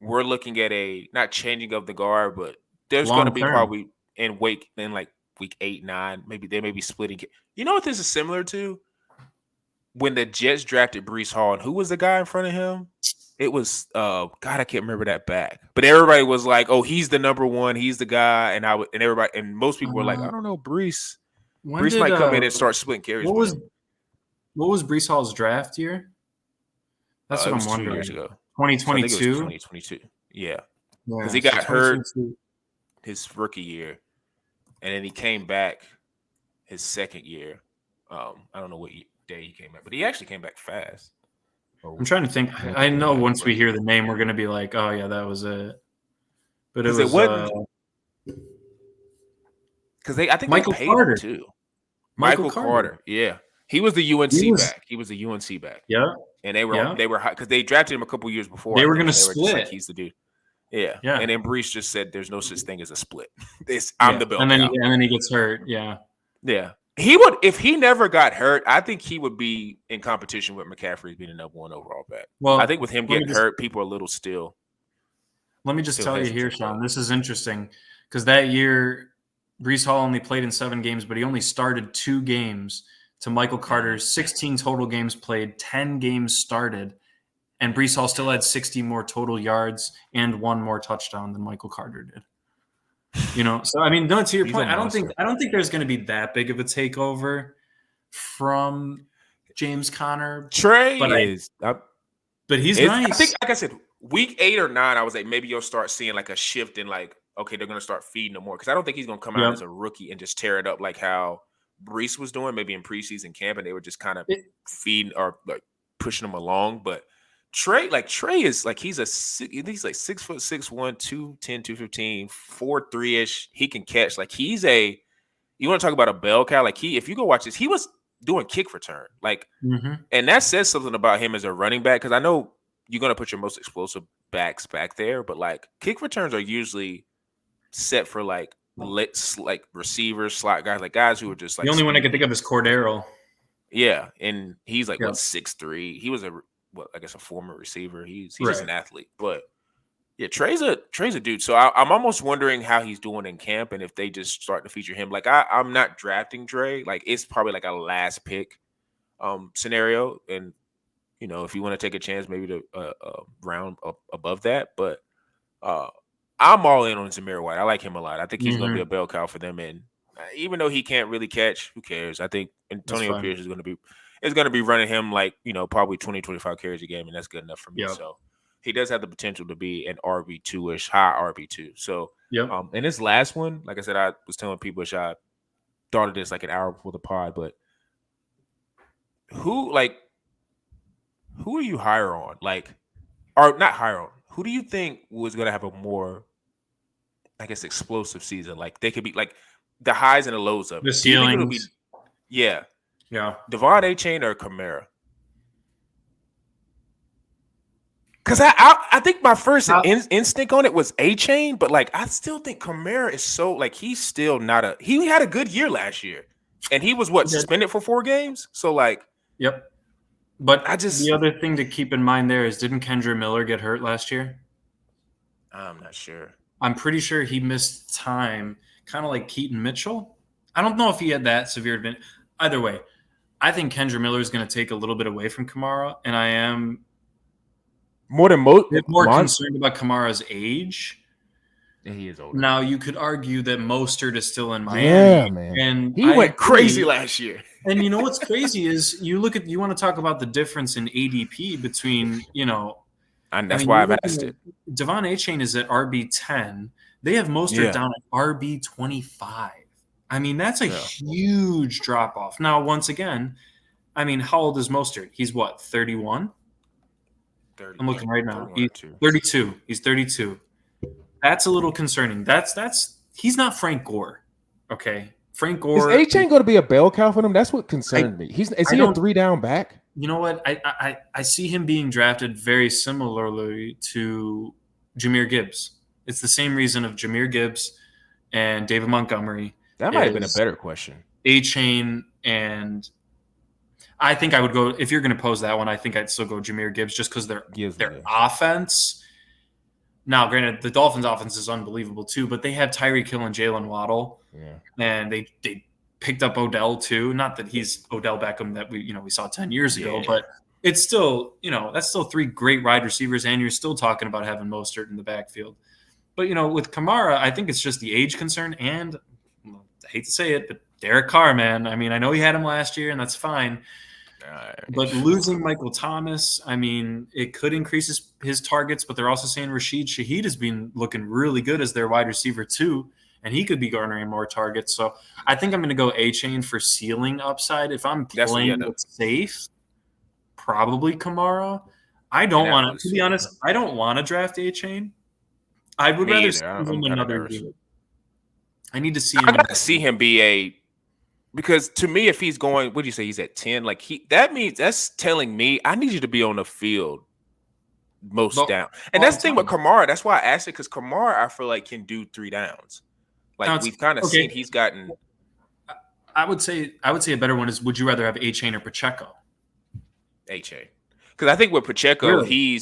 [SPEAKER 1] we're looking at not changing of the guard, but there's going to be probably in week 8, 9, maybe they may be splitting. You know what this is similar to? When the Jets drafted Breece Hall, and who was the guy in front of him? It was God, I can't remember that back. But everybody was like, "Oh, he's the number one. He's the guy." And everybody and most people were like, "I don't know, Breece. Breece might come in and start splitting carries."
[SPEAKER 2] What was Breece Hall's draft year? That's what I'm wondering.
[SPEAKER 1] 2 years ago,
[SPEAKER 2] 2022.
[SPEAKER 1] 2022. Yeah, because he got hurt his rookie year. And then he came back his second year. I don't know what day he came back, but he actually came back fast.
[SPEAKER 2] I'm trying to think. I know once we hear the name, we're going to be like, oh, yeah, that was it. But it was
[SPEAKER 1] because I think
[SPEAKER 2] Michael
[SPEAKER 1] they paid
[SPEAKER 2] Carter
[SPEAKER 1] him too. Michael Carter. Yeah. He was the UNC back. He was the UNC back.
[SPEAKER 2] Yeah.
[SPEAKER 1] And they were high because they drafted him a couple years before.
[SPEAKER 2] They were going to split.
[SPEAKER 1] Like, he's the dude. Yeah. And then Breece just said there's no such thing as a split. I'm the bell
[SPEAKER 2] and then he gets hurt. Yeah.
[SPEAKER 1] Yeah. He would, if he never got hurt, I think he would be in competition with McCaffrey being the number one overall back. Well, I think with him getting hurt, people are a little still.
[SPEAKER 2] Let me just tell you here, Sean, this is interesting because that year Breece Hall only played in 7 games, but he only started 2 games to Michael Carter's 16 total games played, 10 games started. And Breece Hall still had 60 more total yards and 1 more touchdown than Michael Carter did. So I mean, no, to your point, I don't think there's going to be that big of a takeover from James Conner.
[SPEAKER 1] Trey
[SPEAKER 2] but he's nice.
[SPEAKER 1] I think, like I said, week 8 or 9, I was like, maybe you'll start seeing like a shift in like, okay, they're going to start feeding him more because I don't think he's going to come out as a rookie and just tear it up like how Breece was doing, maybe in preseason camp, and they were just kind of feeding or like pushing him along, but. Trey is like he's like 6'6", 1, 210, 215, 4'3" He can catch. Like you want to talk about a bell cow? Like if you go watch this, he was doing kick return. Like, and that says something about him as a running back because I know you're gonna put your most explosive backs back there, but like kick returns are usually set for like receivers, slot guys, like guys who are just like
[SPEAKER 2] the only one I can think of is Cordero.
[SPEAKER 1] Yeah, and he's like 6'3". He was I guess a former receiver. He's just an athlete. But yeah, Trey's a dude. So I'm almost wondering how he's doing in camp and if they just start to feature him. Like I'm not drafting Trey. Like it's probably like a last pick scenario. And if you want to take a chance, maybe to round up above that. But I'm all in on Zamir White. I like him a lot. I think he's going to be a bell cow for them. And even though he can't really catch, who cares? I think Antonio Pierce is going to be running him like, probably 20, 25 carries a game, and that's good enough for me. Yep. So he does have the potential to be an RB2-ish, high RB2. So and this last one, like I said, I was telling people I thought of this like an hour before the pod, but who are you higher on? Like, or not higher on, who do you think was going to have a more, I guess, explosive season? Like they could be like the highs and the lows of it.
[SPEAKER 2] The ceilings.
[SPEAKER 1] Yeah. Devon A-Chain or Kamara? Because I think my first instinct on it was A-Chain, but like I still think Kamara is so like he's still not he had a good year last year, and he was suspended for 4 games. So like,
[SPEAKER 2] But the other thing to keep in mind there is, didn't Kendra Miller get hurt last year?
[SPEAKER 1] I'm not sure.
[SPEAKER 2] I'm pretty sure he missed time, kind of like Keaton Mitchell. I don't know if he had that severe advantage. Either way, I think Kendra Miller is going to take a little bit away from Kamara, and I am more concerned about Kamara's age.
[SPEAKER 1] Yeah, he is older.
[SPEAKER 2] Now you could argue that Mostert is still in Miami.
[SPEAKER 3] Yeah, man.
[SPEAKER 2] And
[SPEAKER 1] he went crazy last year.
[SPEAKER 2] And you know what's crazy is you want to talk about the difference in ADP between,
[SPEAKER 1] and that's why I've asked it.
[SPEAKER 2] Devon Achane is at RB10. They have Mostert down at RB25. I mean, that's a huge drop off. Now, once again, I mean, how old is Mostert? He's what, 31?
[SPEAKER 1] 30,
[SPEAKER 2] I'm looking right now.
[SPEAKER 1] He's
[SPEAKER 2] 32. He's 32. That's a little concerning. He's not Frank Gore. Okay. Frank Gore.
[SPEAKER 3] Is Achane going to be a bell cow for them? That's what concerned me. Is he a 3-down back?
[SPEAKER 2] You know what? I see him being drafted very similarly to Jahmyr Gibbs. It's the same reason of Jahmyr Gibbs and David Montgomery.
[SPEAKER 3] That might have been a better question.
[SPEAKER 2] Achane, and I think I would go, if you're going to pose that one, I think I'd still go Jahmyr Gibbs just because their offense. Now, granted, the Dolphins' offense is unbelievable too, but they have Tyreek Hill and Jalen Waddle, and they picked up Odell too. Not that he's Odell Beckham that we saw 10 years ago, but it's still that's still 3 great wide receivers, and you're still talking about having Mostert in the backfield. But with Kamara, I think it's just the age concern, and I hate to say it, but Derek Carr, man. I mean, I know he had him last year, and that's fine. But losing Michael Thomas, I mean, it could increase his targets, but they're also saying Rashid Shaheed has been looking really good as their wide receiver too, and he could be garnering more targets. So I think I'm going to go Achane for ceiling upside. If I'm playing it safe, probably Kamara. I don't want to be honest, I don't want to draft Achane. I would rather see him another year. I need to see him.
[SPEAKER 1] I got to see him be because to me, if he's going, what do you say? He's at 10. Like that's telling me I need you to be on the field down. And that's the thing with Kamara. That's why I asked it, because Kamara, I feel like, can do 3 downs. Like we've kind of seen he's gotten.
[SPEAKER 2] I would say a better one is, would you rather have Achane or Pacheco?
[SPEAKER 1] Achane, because I think with Pacheco, he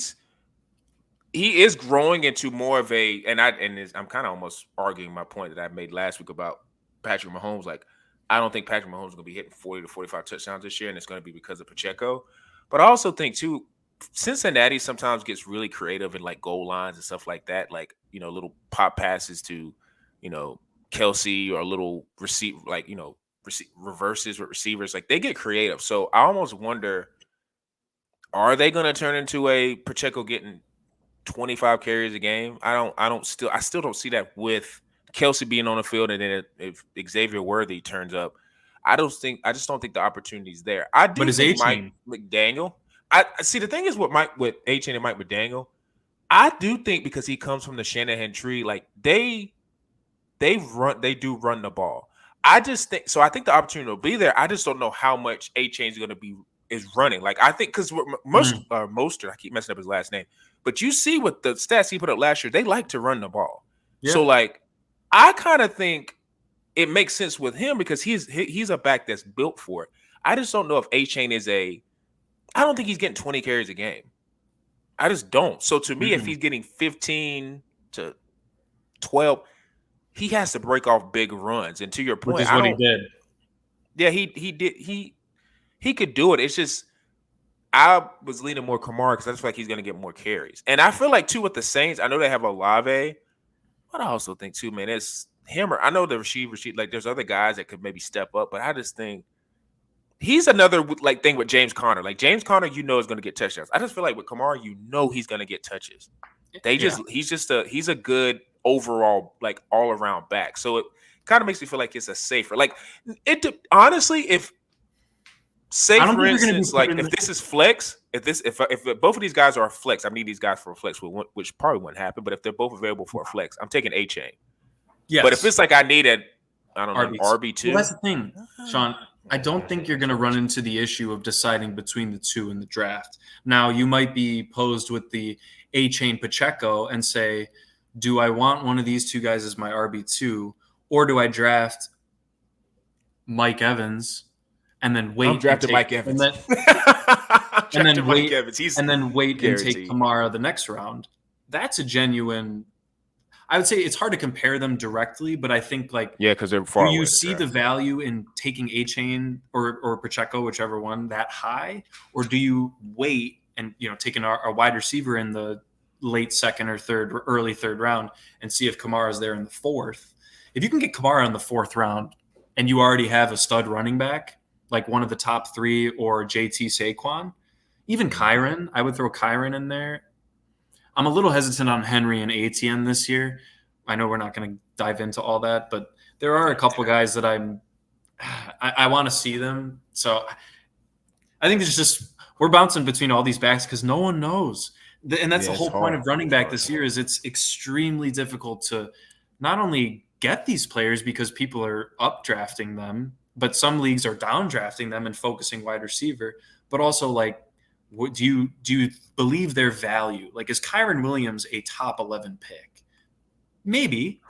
[SPEAKER 1] is growing into more of a, I'm kind of almost arguing my point that I made last week about Patrick Mahomes. Like, I don't think Patrick Mahomes is going to be hitting 40 to 45 touchdowns this year, and it's going to be because of Pacheco. But I also think, too, Cincinnati sometimes gets really creative in, like, goal lines and stuff like that, like, little pop passes to, Kelsey, or little reverses with receivers. Like, they get creative. So I almost wonder, are they going to turn into a Pacheco getting 25 carries a game? I still don't see that with Kelsey being on the field, and then if Xavier Worthy turns up, I just don't think the opportunity is there. I do think Mike McDaniel. I see the thing is with Achane and Mike McDaniel, I do think, because he comes from the Shanahan tree, like they do run the ball. I just think so. I think the opportunity will be there. I just don't know how much Achane is going to is running. Like, I think because Mostert, I keep messing up his last name, but you see what the stats he put up last year, they like to run the ball. Yeah. So like, I kind of think it makes sense with him because he's a back that's built for it. I just don't know if Achane is I don't think he's getting 20 carries a game. I just don't. So to me, if he's getting 15 to 12, he has to break off big runs. And to your point,
[SPEAKER 2] which is what he did.
[SPEAKER 1] Yeah, he did. He could do it. It's just I was leaning more Kamara because I just feel like he's going to get more carries. And I feel like, too, with the Saints, I know they have Olave, but I also think, too, man, it's him. I know the receiver, like, there's other guys that could maybe step up, but I just think he's another, like, thing with James Conner. Like, James Conner, is going to get touchdowns. I just feel like with Kamara, he's going to get touches. He's a good overall, like, all-around back. So it kind of makes me feel like it's a safer. Like, honestly, if for instance, like, if this is flex, if both of these guys are a flex, I need these guys for a flex, which probably wouldn't happen. But if they're both available for a flex, I'm taking Achane. Yes. But if it's like I need RB2.
[SPEAKER 2] Well, that's the thing, Sean. I don't think you're going to run into the issue of deciding between the two in the draft. Now, you might be posed with the Achane Pacheco and say, do I want one of these two guys as my RB2, or do I draft Mike Evans and then wait?
[SPEAKER 1] I'm drafting Mike Evans.
[SPEAKER 2] And then wait and take Kamara the next round. That's a genuine. I would say it's hard to compare them directly, but I think
[SPEAKER 1] because they're far.
[SPEAKER 2] Do you see the value in taking Achane or Pacheco, whichever one, that high, or do you wait and taking a wide receiver in the late second or third, or early third round, and see if Kamara is there in the fourth. If you can get Kamara in the fourth round and you already have a stud running back, like one of the top 3 or JT Saquon, even Kyron, I would throw Kyron in there. I'm a little hesitant on Henry and Etienne this year. I know we're not going to dive into all that, but there are a couple guys that I want to see them. So I think it's just we're bouncing between all these backs because no one knows. And that's the whole point of running back this year is it's extremely difficult to not only get these players because people are up drafting them, but some leagues are down drafting them and focusing wide receiver, but also like, do you believe their value? Like, is Kyron Williams a top 11 pick? Maybe,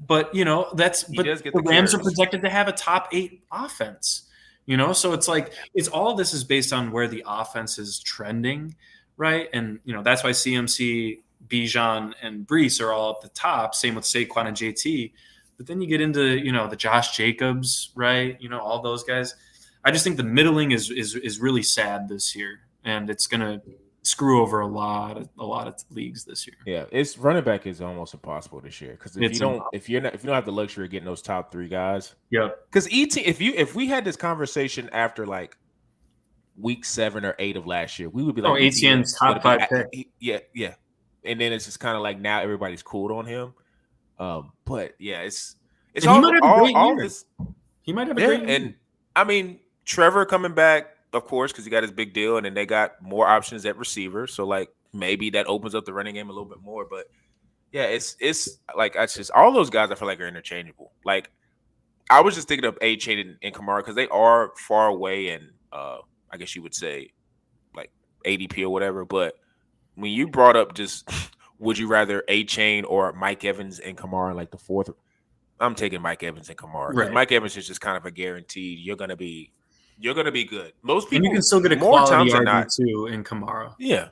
[SPEAKER 2] but the Rams are projected to have a top 8 offense, so it's like, all of this is based on where the offense is trending. Right. And, that's why CMC, Bijan, and Brees are all at the top. Same with Saquon and JT. But then you get into, the Josh Jacobs, right? All those guys. I just think the middling is really sad this year. And it's going to screw over a lot of leagues this year.
[SPEAKER 3] Yeah, it's running back is almost impossible this year because if you don't have the luxury of getting those top 3 guys.
[SPEAKER 2] Yeah.
[SPEAKER 3] Because if we had this conversation after like week 7 or 8 of last year, we would be like,
[SPEAKER 2] Etienne's top 5 pick.
[SPEAKER 3] Yeah. And then it's just kind of like now everybody's cooled on him. But yeah, it's all this.
[SPEAKER 2] He might have a great year.
[SPEAKER 1] And I mean, Trevor coming back, of course, because he got his big deal, and then they got more options at receiver. So like maybe that opens up the running game a little bit more. But yeah, it's like it's just all those guys I feel like are interchangeable. Like I was just thinking of A-Chain and Kamara because they are far away and I guess you would say like ADP or whatever. But when you brought up just would you rather A-Chain or Mike Evans and Kamara like the 4th? I'm taking Mike Evans and Kamara. Right. Mike Evans is just kind of a guaranteed you're gonna be good. Most people,
[SPEAKER 2] and you can still get a quality RB2 in Kamara.
[SPEAKER 1] Yeah.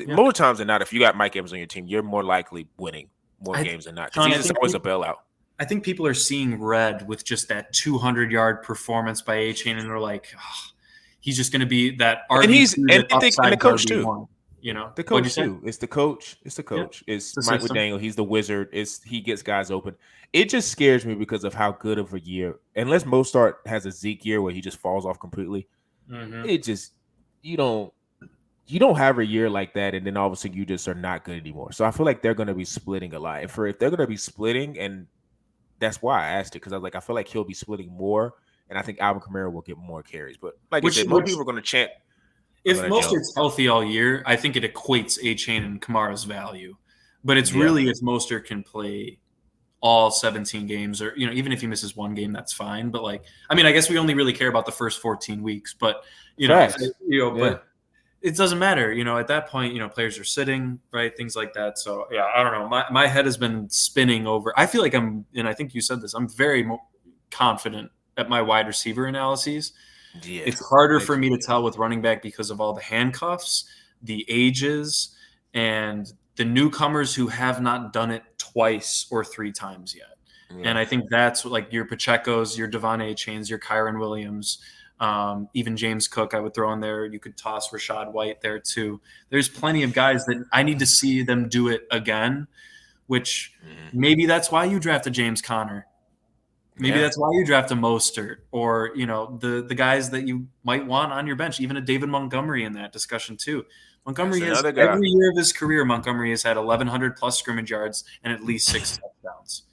[SPEAKER 1] More times than not, if you got Mike Evans on your team, you're more likely winning more games than not. Because he's just always a bailout.
[SPEAKER 2] I think people are seeing red with just that 200-yard performance by A-Chain, and they're like, he's just going to be that RB2.
[SPEAKER 1] And the coach too.
[SPEAKER 3] The coach too. It's the coach. Yeah. It's Mike McDaniel. He's the wizard. He gets guys open. It just scares me because of how good of a year. Unless Mostert has a Zeke year where he just falls off completely, it just you don't have a year like that, and then all of a sudden you just are not good anymore. So I feel like they're going to be splitting a lot. And if they're going to be splitting, and that's why I asked it because I was like, I feel like he'll be splitting more, and I think Alvin Kamara will get more carries. But like I said, more people are going to chant.
[SPEAKER 2] If Mostert's healthy all year, I think it equates A-Chain and Kamara's value. But it's really if Mostert can play all 17 games, or even if he misses one game, that's fine. But I guess we only really care about the first 14 weeks. But but it doesn't matter. At that point, players are sitting, right? Things like that. So yeah, I don't know. My head has been spinning over. I feel like and I think you said this. I'm very confident at my wide receiver analyses. Yeah. It's harder for me to tell with running back because of all the handcuffs, the ages, and the newcomers who have not done it twice or 3 times yet. Yeah. And I think that's like your Pacheco's, your Devon A-Chains, your Kyron Williams, even James Cook I would throw in there. You could toss Rashad White there too. There's plenty of guys that I need to see them do it again, which maybe that's why you drafted James Conner. Maybe that's why you draft a Mostert or, the guys that you might want on your bench, even a David Montgomery in that discussion too. Montgomery has every year of his career, Montgomery has had 1,100 plus scrimmage yards and at least 6 touchdowns.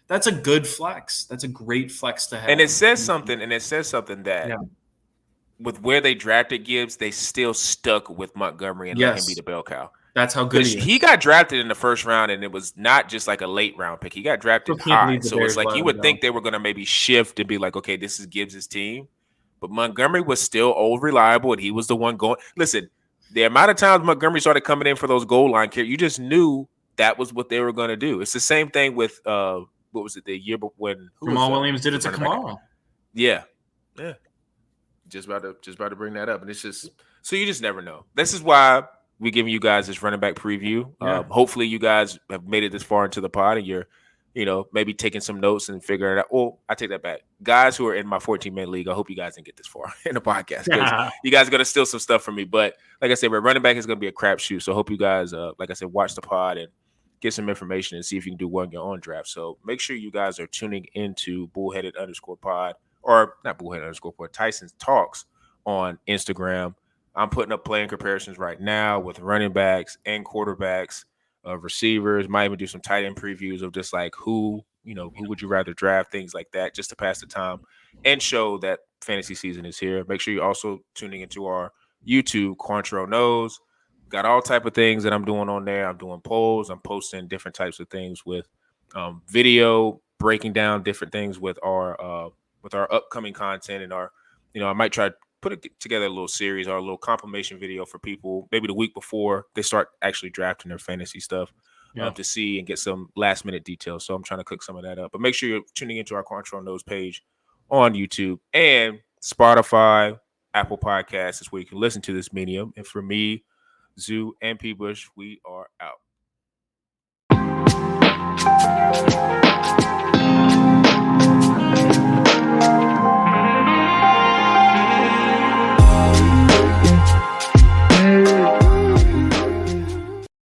[SPEAKER 2] That's a good flex. That's a great flex to have.
[SPEAKER 1] And it says something that with where they drafted Gibbs, they still stuck with Montgomery and let him be the bell cow.
[SPEAKER 2] That's how good he is.
[SPEAKER 1] He got drafted in the first round, and it was not just like a late round pick. He got drafted high. So it's like you would think they were going to maybe shift and be like, okay, this is Gibbs' team. But Montgomery was still old reliable, and he was the one going. Listen, the amount of times Montgomery started coming in for those goal line carries, you just knew that was what they were going to do. It's the same thing with what was it, the year when
[SPEAKER 2] Jamal Williams did it to Kamara.
[SPEAKER 1] Yeah. Just about to bring that up, and it's just so you just never know. This is why we're giving you guys this running back preview. Hopefully, you guys have made it this far into the pod, and you're maybe taking some notes and figuring it out. Well, I take that back. Guys who are in my 14-man league, I hope you guys didn't get this far in the podcast because you guys are going to steal some stuff from me. But like I said, running back is going to be a crapshoot. So I hope you guys, like I said, watch the pod and get some information and see if you can do one in your own draft. So make sure you guys are tuning into bullheaded_pod or not bullheaded_pod, Tyson's Talks on Instagram. I'm putting up playing comparisons right now with running backs and quarterbacks. Receivers, might even do some tight end previews of just like who would you rather draft, things like that, just to pass the time and show that fantasy season is here. Make sure you're also tuning into our YouTube, Quantro Knows. Got all type of things that I'm doing on there. I'm doing polls. I'm posting different types of things with video, breaking down different things with our upcoming content and our, I might try to put together a little series or a little confirmation video for people maybe the week before they start actually drafting their fantasy stuff to see and get some last minute details. So I'm trying to cook some of that up. But make sure you're tuning into our Quantro Knows page on YouTube and Spotify, Apple Podcasts is where you can listen to this medium. And for me, Zoo, and P. Bush, we are out.